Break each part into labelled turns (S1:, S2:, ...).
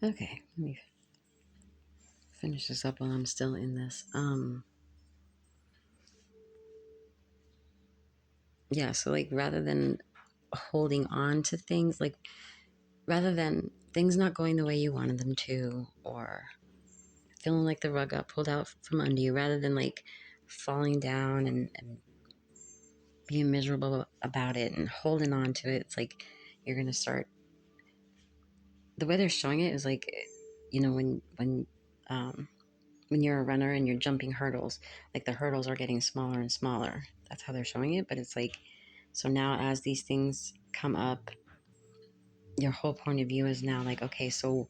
S1: Okay, let me finish this up while I'm still in this. Yeah, so like rather than holding on to things, like rather than things not going the way you wanted them to, or feeling like the rug got pulled out from under you, rather than like falling down and being miserable about it and holding on to it, it's like you're gonna start. The way they're showing it is like, you know, when you're a runner and you're jumping hurdles, like the hurdles are getting smaller and smaller. That's how they're showing it. But it's like, so now as these things come up, your whole point of view is now like, okay, so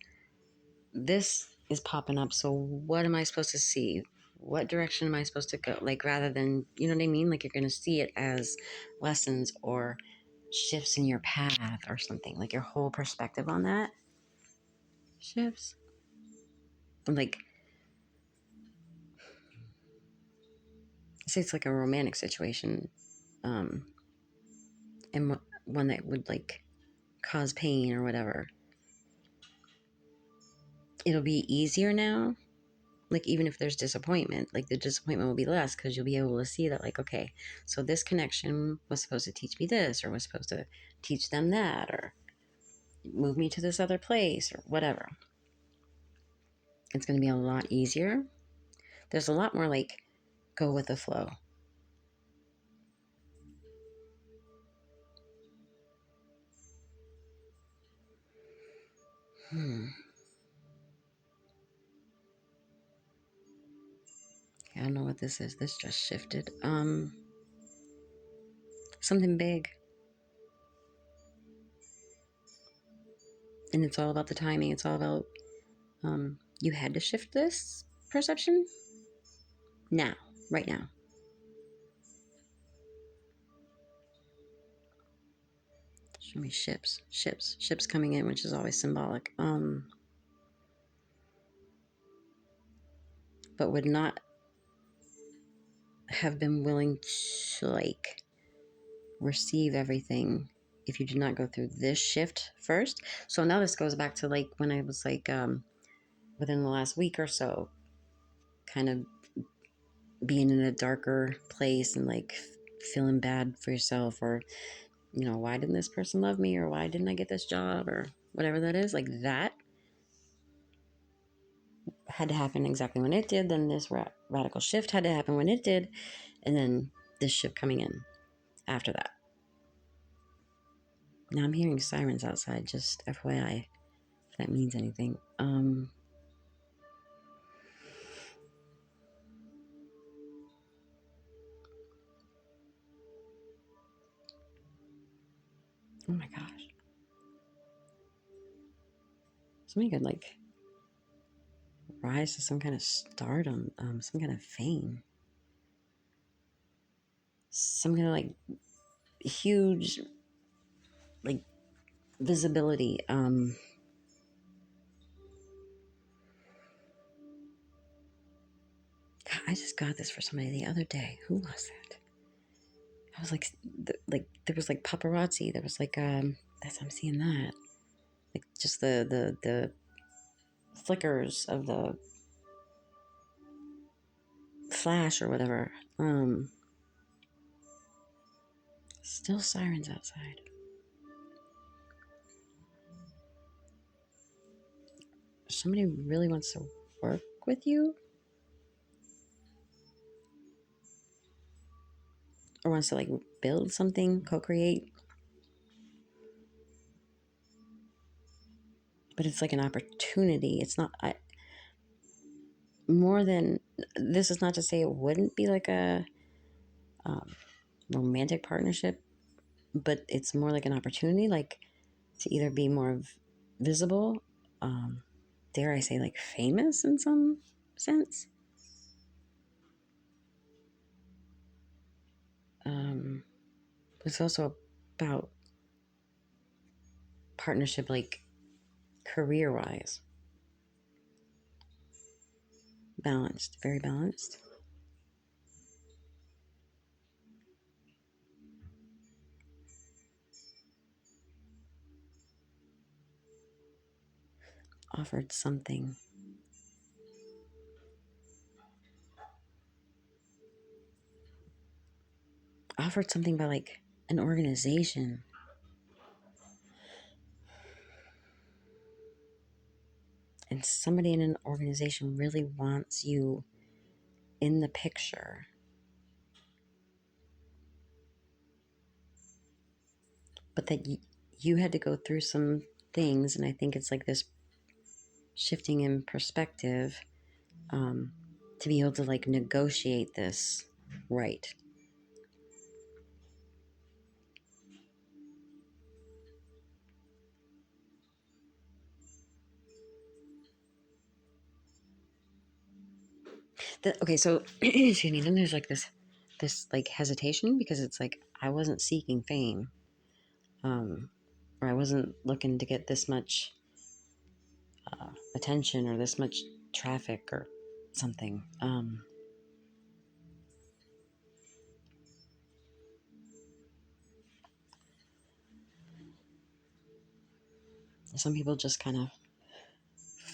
S1: this is popping up. So what am I supposed to see? What direction am I supposed to go? Like, rather than, you know what I mean? Like, you're going to see it as lessons or shifts in your path or something. Like, your whole perspective on that shifts. Like, say it's like a romantic situation, and one that would like cause pain or whatever. It'll be easier now. Like, even if there's disappointment, like the disappointment will be less because you'll be able to see that, like, okay, so this connection was supposed to teach me this, or was supposed to teach them that, or move me to this other place, or whatever. It's going to be a lot easier. There's a lot more like go with the flow. I don't know what this is. This just shifted. Something big. And it's all about the timing. It's all about you had to shift this perception now, right now. Show me ships coming in, which is always symbolic. But would not have been willing to like receive everything if you did not go through this shift first. So now this goes back to like when I was like within the last week or so, kind of being in a darker place and like feeling bad for yourself, or you know, why didn't this person love me, or why didn't I get this job, or whatever that is, like that had to happen exactly when it did. Then this radical shift had to happen when it did, and then this shift coming in after that. Now I'm hearing sirens outside, just FYI, if that means anything. Oh my gosh. Somebody could like rise to some kind of stardom, some kind of fame, some kind of like huge like visibility. God, I just got this for somebody the other day. Who was that? I was like, there was like paparazzi. There was like that's I'm seeing that. Like just the flickers of the flash or whatever. Still sirens outside. Somebody really wants to work with you, or wants to like build something, co-create. But it's like an opportunity. It's not more than, this is not to say it wouldn't be like a um, romantic partnership, but it's more like an opportunity, like to either be more visible, dare I say, like famous in some sense. It's also about partnership, like career wise, balanced, very balanced. offered something. Offered something by like an organization. And somebody in an organization really wants you in the picture. But that you had to go through some things, and I think it's like this shifting in perspective, to be able to like negotiate this right. Okay, so excuse me. Then there's like this like hesitation, because it's like I wasn't seeking fame, or I wasn't looking to get this much attention or this much traffic or something. Some people just kind of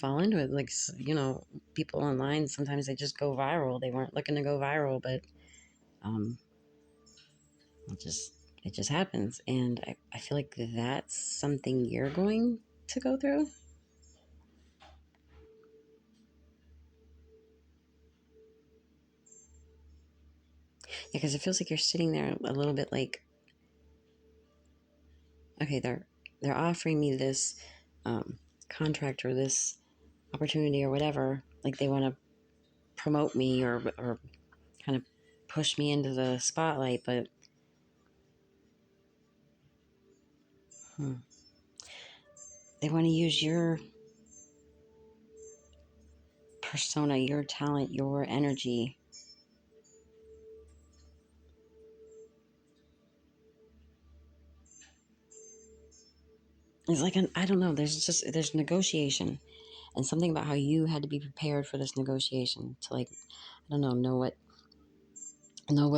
S1: fall into it, like, you know, people online, sometimes they just go viral. They weren't looking to go viral, but um it just happens. And I feel like that's something you're going to go through. Yeah, because it feels like you're sitting there a little bit like, okay, they're offering me this contract or this opportunity or whatever, like they want to promote me or kind of push me into the spotlight, but they want to use your persona, your talent, your energy. It's like I don't know. There's negotiation, and something about how you had to be prepared for this negotiation to, like, I don't know what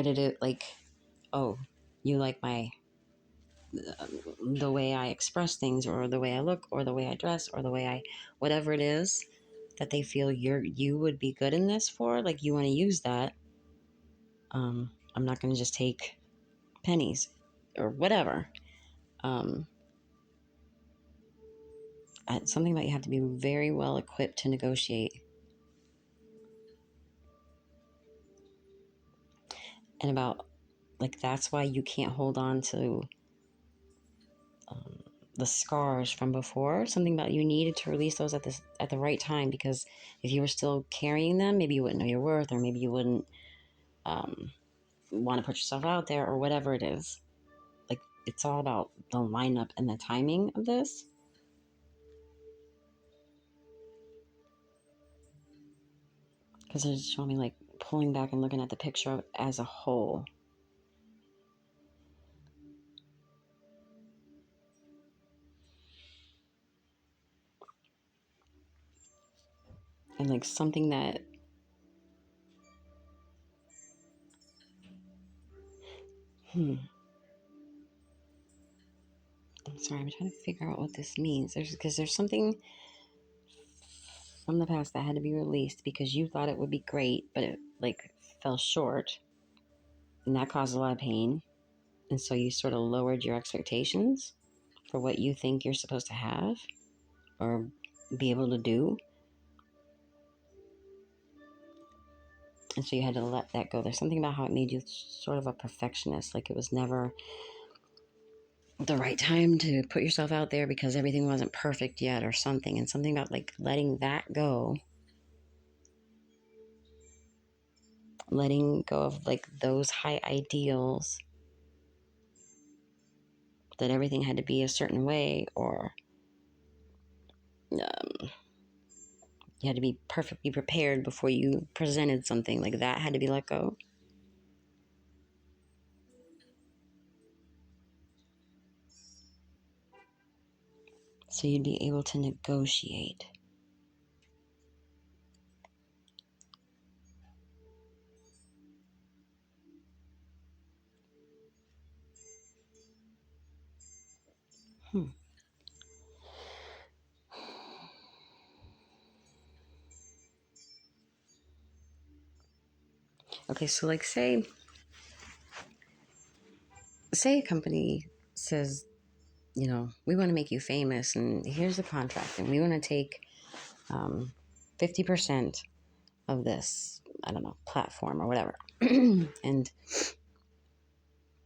S1: it is. Like, oh, you like my the way I express things, or the way I look, or the way I dress, or the way I, whatever it is that they feel you would be good in this for. Like, you want to use that. I'm not going to just take pennies or whatever. Um, Something about you have to be very well equipped to negotiate. And about, like, that's why you can't hold on to um, the scars from before. Something about you needed to release those at the right time, because if you were still carrying them, maybe you wouldn't know your worth, or maybe you wouldn't want to put yourself out there, or whatever it is. Like, it's all about the lineup and the timing of this. Because they're just showing me, like, pulling back and looking at the picture as a whole. And like something that I'm sorry, I'm trying to figure out what this means. There's something from the past that had to be released because you thought it would be great, but it like fell short, and that caused a lot of pain. And so you sort of lowered your expectations for what you think you're supposed to have or be able to do. And so you had to let that go. There's something about how it made you sort of a perfectionist. Like, it was never the right time to put yourself out there because everything wasn't perfect yet or something. And something about like letting that go, letting go of like those high ideals that everything had to be a certain way, or you had to be perfectly prepared before you presented something, like that had to be let go. So you'd be able to negotiate. Okay, so like say a company says, you know, we want to make you famous and here's the contract and we want to take 50% of this, I don't know, platform or whatever. And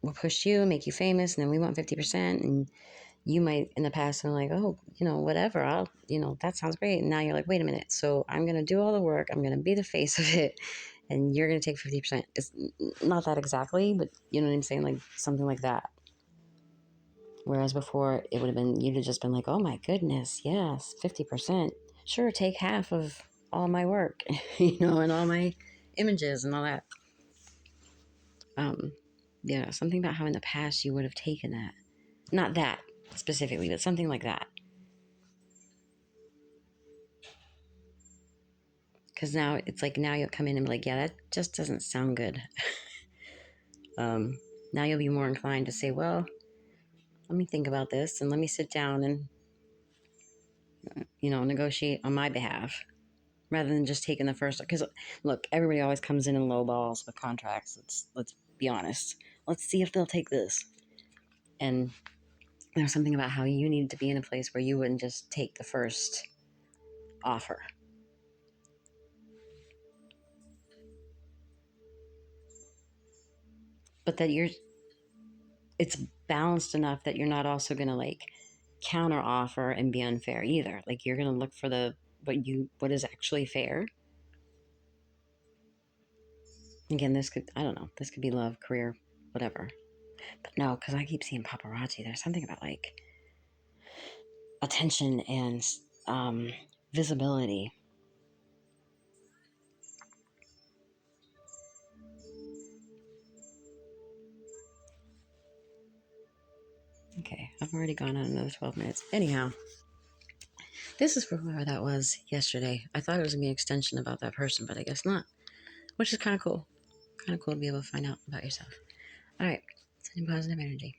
S1: we'll push you, make you famous, and then we want 50%. And you might in the past have like, oh, you know, whatever, I'll, you know, that sounds great. And now you're like, wait a minute. So I'm going to do all the work. I'm going to be the face of it. And you're going to take 50%. It's not that exactly, but you know what I'm saying? Like something like that. Whereas before it would have been, you'd have just been like, oh my goodness, yes, 50%. Sure, take half of all my work, you know, and all my images and all that. Yeah, something about how in the past you would have taken that. Not that specifically, but something like that. Because now it's like, now you'll come in and be like, yeah, that just doesn't sound good. Now you'll be more inclined to say, well, let me think about this and let me sit down and, you know, negotiate on my behalf rather than just taking the first. Because look, everybody always comes in low balls with contracts. Let's be honest. Let's see if they'll take this. And there's something about how you need to be in a place where you wouldn't just take the first offer. But that it's balanced enough that you're not also going to like counter offer and be unfair either. Like you're going to look for what is actually fair. Again, I don't know, this could be love, career, whatever. But no, because I keep seeing paparazzi. There's something about like attention and visibility. Okay, I've already gone on another 12 minutes. Anyhow, this is for whoever that was yesterday. I thought it was going to be an extension about that person, but I guess not, which is kind of cool. Kind of cool to be able to find out about yourself. All right, sending positive energy.